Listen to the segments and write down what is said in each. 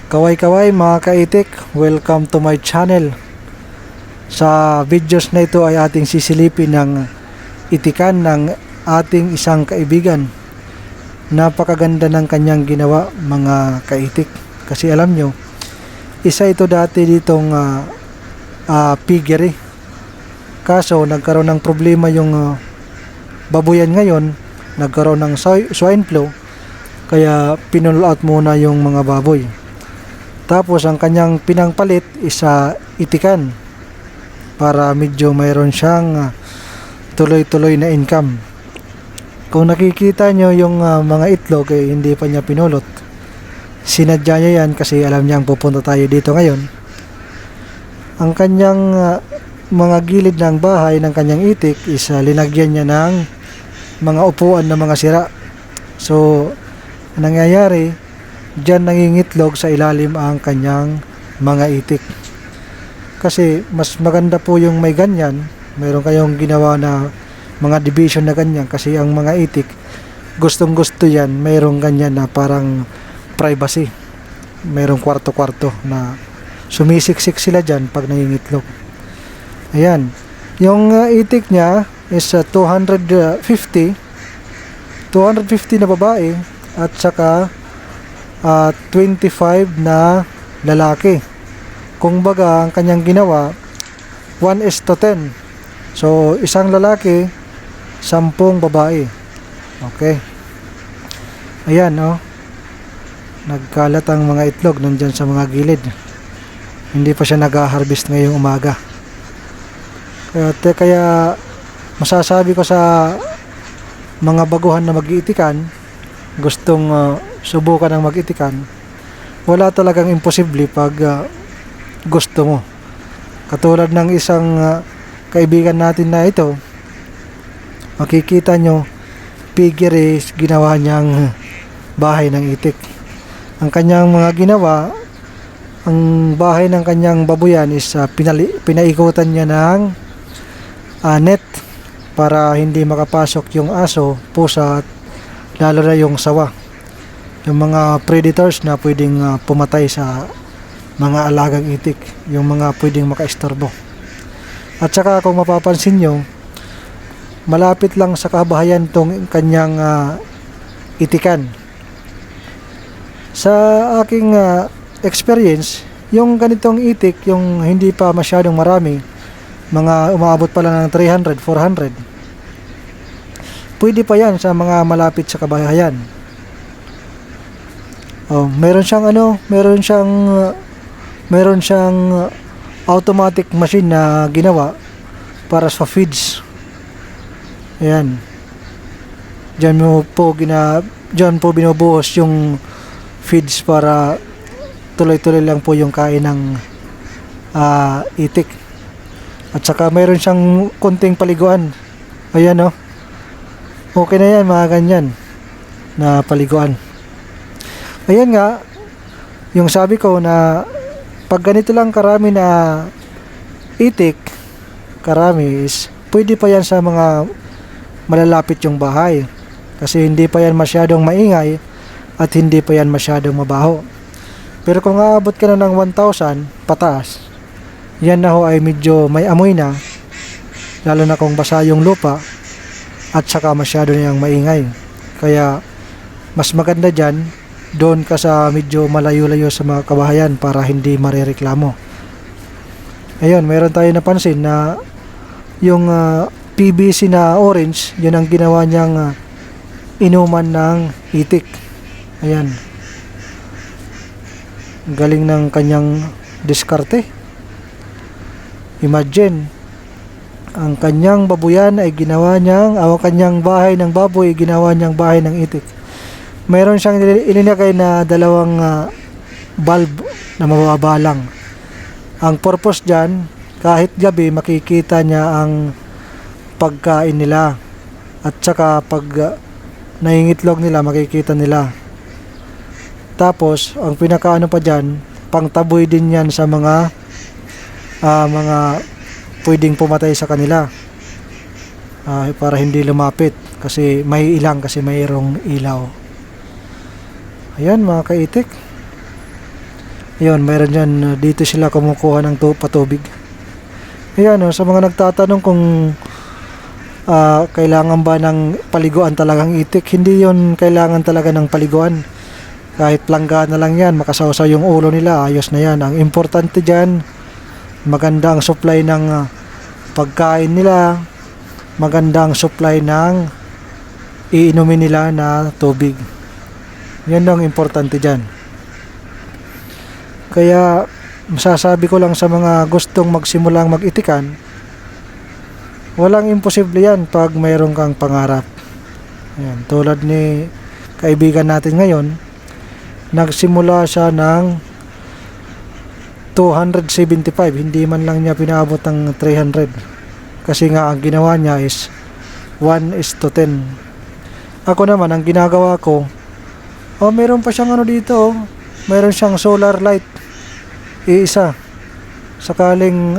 Kaway-kaway mga kaitik, welcome to my channel. Sa videos na ito ay ating sisilipin ng itikan ng ating isang kaibigan. Napakaganda ng kanyang ginawa mga kaitik. Kasi alam nyo, isa ito dati ditong piggery. Kaso nagkaroon ng problema yung babuyan ngayon, nagkaroon ng swine flu. Kaya pinull out muna yung mga baboy. Tapos ang kanyang pinangpalit is itikan para medyo mayroon siyang tuloy-tuloy na income. Kung nakikita nyo yung mga itlog ay hindi pa niya pinulot. Sinadya niya yan kasi alam niyang pupunta tayo dito ngayon. Ang kanyang mga gilid ng bahay ng kanyang itik is linagyan niya ng mga upuan na mga sira. So nangyayari, diyan nangingitlog sa ilalim ang kanyang mga itik. Kasi mas maganda po yung may ganyan. Mayroon kayong ginawa na mga division na ganyan. Kasi ang mga itik, gustong gusto yan. Mayroong ganyan na parang privacy. Mayroong kwarto-kwarto na sumisiksik sila dyan pag nangingitlog. Ayan. Yung itik niya is 250 na babae at saka 25 na lalaki. Kung baga ang kanyang ginawa 1:10. So isang lalaki, 10 babae. Okay. Ayan nagkalat ang mga itlog nandyan sa mga gilid. Hindi pa siya nag-harvest ngayong umaga. Kaya masasabi ko sa mga baguhan na mag-iitikan, gustong subukan ng mag-itikan, wala talagang imposible pag gusto mo. Katulad ng isang kaibigan natin na ito, makikita nyo piggery ginawa niyang bahay ng itik. Ang kanyang mga ginawa, ang bahay ng kanyang babuyan is pinaikutan niya ng net para hindi makapasok yung aso, pusa at lalo na yung sawa, yung mga predators na pwedeng pumatay sa mga alagang itik, yung mga pwedeng makaistorbo. At saka kung mapapansin nyo, malapit lang sa kabahayan tong kanyang itikan. Sa aking experience, yung ganitong itik, yung hindi pa masyadong marami, mga umaabot pa lang ng 300, 400, pwede pa yan sa mga malapit sa kabahayan. Meron siyang automatic machine na ginawa para sa feeds. Ayan. Diyan po binubuhos yung feeds para tuloy-tuloy lang po yung kain ng itik. At saka meron siyang konting paliguan. Ayan okay na yan, mga ganyan na paliguan. Ayan nga, yung sabi ko na pag ganito lang karami na itik, karami is pwede pa yan sa mga malalapit yung bahay. Kasi hindi pa yan masyadong maingay at hindi pa yan masyadong mabaho. Pero kung aabot ka na ng 1,000 pataas, yan na ay medyo may amoy na, lalo na kung basa yung lupa at saka masyado niyang maingay. Kaya mas maganda dyan, doon ka sa medyo malayo-layo sa mga kabahayan para hindi marereklamo. Ayun, meron tayo napansin na yung PVC na orange, yun ang ginawa niyang inuman ng itik. Ayan, galing ng kanyang diskarte. Imagine, ang kanyang babuyan ay ginawa niyang, ang kanyang bahay ng baboy ay ginawa niyang bahay ng itik. Mayroon siyang ilinagay na dalawang bulb na mababa lang. Ang purpose dyan, kahit gabi makikita niya ang pagkain nila. At saka pag nangingitlog nila, makikita nila. Tapos, ang pinakaano pa dyan, pangtaboy din yan sa mga pwedeng pumatay sa kanila. Para hindi lumapit kasi may ilang, kasi mayroong ilaw. Ayan mga kaitik, Yun, mayroon dyan, dito sila kumukuha ng patubig. Ayan, sa mga nagtatanong kung kailangan ba ng paliguan talagang itik, hindi yon kailangan talaga ng paliguan. Kahit langga na lang yan, makasawsaw yung ulo nila, ayos na yan. Ang importante dyan, maganda ang supply ng pagkain nila, maganda ang supply ng iinumin nila na tubig. Yan ang importante dyan. Kaya masasabi ko lang sa mga gustong magsimulang mag-itikan, walang imposible yan pag mayroon kang pangarap. Ayan, tulad ni kaibigan natin ngayon, nagsimula siya ng 275, hindi man lang niya pinaabot ng 300. Kasi nga ang ginawa niya is 1:10. Ako naman, ang ginagawa ko, meron pa siyang dito, meron siyang solar light. Iisa. Sakaling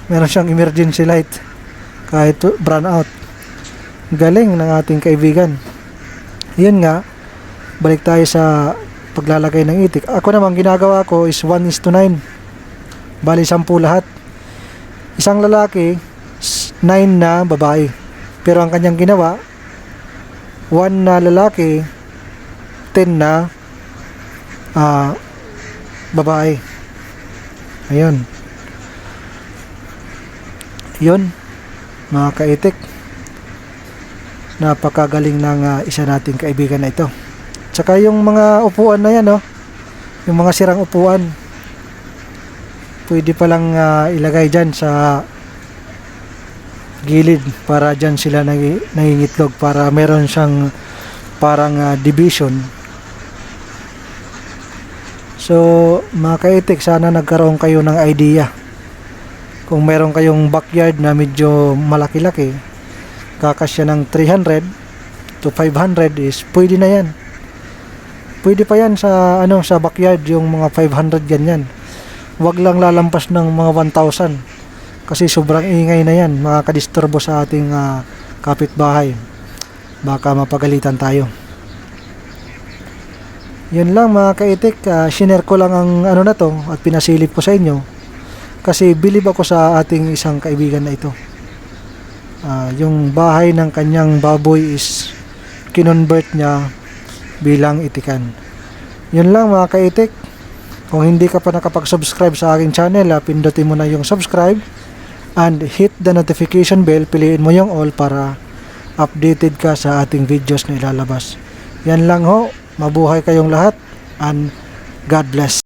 meron siyang emergency light. Kahit brown out. Galing ng ating kaibigan. Yun nga, balik tayo sa paglalagay ng itik. Ako naman, ginagawa ko is 1:9. Bali 10 lahat. Isang lalaki, 9 na babae. Pero ang kanyang ginawa, 1 na lalaki, 10 na babae. Ayun. Yun, mga kaitik. Napakagaling ng isa nating kaibigan na ito. Tsaka yung mga upuan na yan, yung mga sirang upuan, pwede palang ilagay dyan sa gilid para dyan sila nangingitlog, para meron siyang parang division. So mga kaitik, sana nagkaroon kayo ng idea. Kung meron kayong backyard na medyo malaki-laki, kakasya ng 300 to 500 is pwede na yan. Pwede pa yan sa sa backyard, yung mga 500 ganyan. Wag lang lalampas ng mga 1,000 kasi sobrang ingay na yan, makakadisturbo sa ating kapitbahay. Baka mapagalitan tayo. Yun lang mga kaitik, shinare ko lang ang na to at pinasilip ko sa inyo kasi bilib ako sa ating isang kaibigan na ito. Yung bahay ng kanyang baboy is kinonvert niya bilang itikan. Yun lang mga kaitik. Kung hindi ka pa nakapag-subscribe sa aking channel, pindutin mo na yung subscribe and hit the notification bell, piliin mo yung all para updated ka sa ating videos na ilalabas. Yan lang ho. Mabuhay kayong lahat and God bless.